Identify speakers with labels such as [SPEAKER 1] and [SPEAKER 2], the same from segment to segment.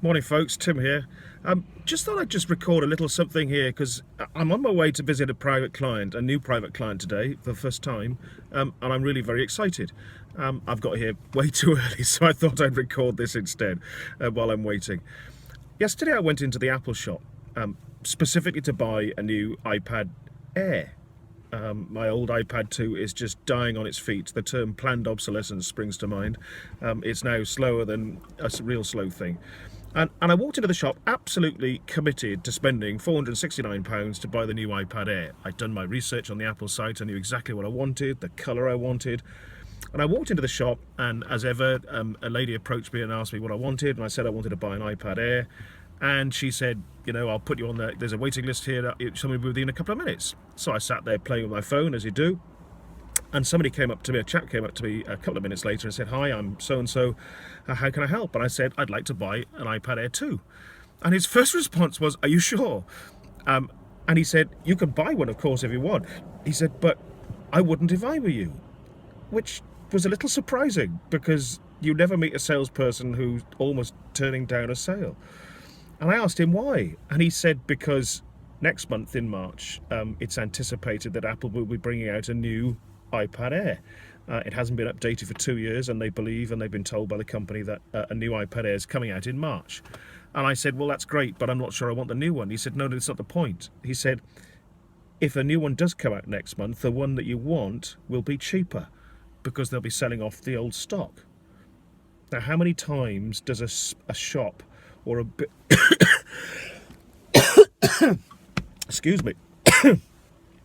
[SPEAKER 1] Morning folks, Tim here. Just thought I'd just record a little something here because I'm on my way to visit a new private client today for the first time, and I'm really very excited. I've got here way too early, so I thought I'd record this instead while I'm waiting. Yesterday I went into the Apple shop specifically to buy a new iPad Air. My old iPad 2 is just dying on its feet. The term planned obsolescence springs to mind. It's now slower than a real slow thing. And I walked into the shop absolutely committed to spending £469 to buy the new iPad Air. I'd done my research on the Apple site. I knew exactly what I wanted, the colour I wanted. And I walked into the shop, and as ever, a lady approached me and asked me what I wanted. And I said I wanted to buy an iPad Air. And she said, I'll put you on there's a waiting list here. Somebody will be within a couple of minutes. So I sat there playing with my phone, as you do. And somebody came up to me, a chap came up to me a couple of minutes later and said, "Hi, I'm so-and-so, how can I help?" And I said, "I'd like to buy an iPad Air 2. And his first response was, "Are you sure?" And he said, "You can buy one, of course, if you want." He said, "But I wouldn't if I were you," which was a little surprising because you never meet a salesperson who's almost turning down a sale. And I asked him why, and he said because next month in March, it's anticipated that Apple will be bringing out a new iPad Air. It hasn't been updated for 2 years, and they believe, and they've been told by the company, that a new iPad Air is coming out in March. And I said, "Well, that's great, but I'm not sure I want the new one." He said, "No, that's not the point." He said, "If a new one does come out next month, the one that you want will be cheaper because they'll be selling off the old stock." Now, how many times does a shop or a bit excuse me,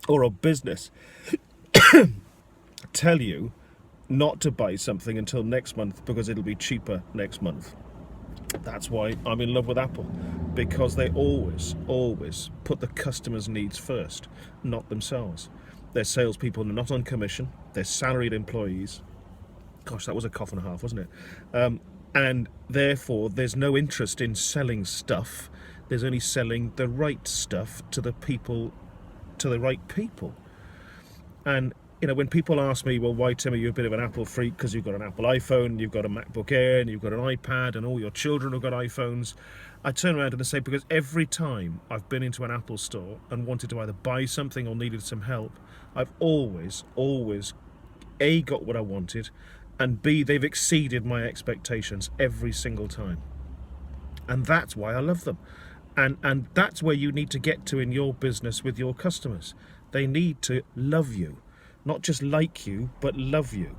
[SPEAKER 1] or a business tell you not to buy something until next month because it'll be cheaper next month? That's why I'm in love with Apple, because they always put the customer's needs first, not themselves. Their salespeople are not on commission, they're salaried employees. Gosh, that was a cough and a half, wasn't it? And therefore, there's no interest in selling stuff. There's only selling the right stuff to the people, to the right people. And when people ask me, "Well, why, Tim, are you a bit of an Apple freak because you've got an Apple iPhone, you've got a MacBook Air, and you've got an iPad, and all your children have got iPhones?" I turn around and I say, because every time I've been into an Apple store and wanted to either buy something or needed some help, I've always, A, got what I wanted, and B, they've exceeded my expectations every single time. And that's why I love them. And that's where you need to get to in your business with your customers. They need to love you. Not just like you, but love you.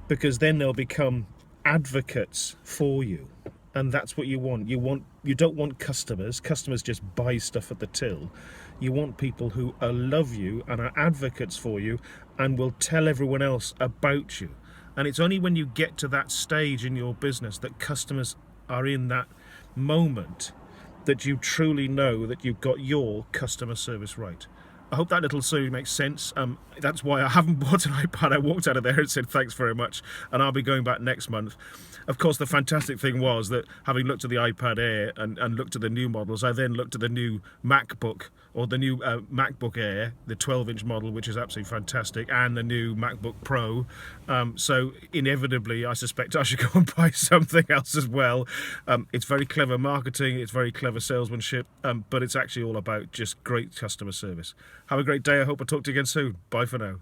[SPEAKER 1] Because then they'll become advocates for you. And that's what you want. You don't want customers. Customers just buy stuff at the till. You want people who love you and are advocates for you and will tell everyone else about you. And it's only when you get to that stage in your business that customers are in that moment that you truly know that you've got your customer service right. I hope that little story makes sense. That's why I haven't bought an iPad. I walked out of there and said thanks very much, and I'll be going back next month. Of course, the fantastic thing was that having looked at the iPad Air and looked at the new models, I then looked at the new MacBook, or the new MacBook Air, the 12-inch model, which is absolutely fantastic, and the new MacBook Pro. So inevitably, I suspect I should go and buy something else as well. It's very clever marketing, it's very clever salesmanship, but it's actually all about just great customer service. Have a great day. I hope I'll talk to you again soon. Bye for now.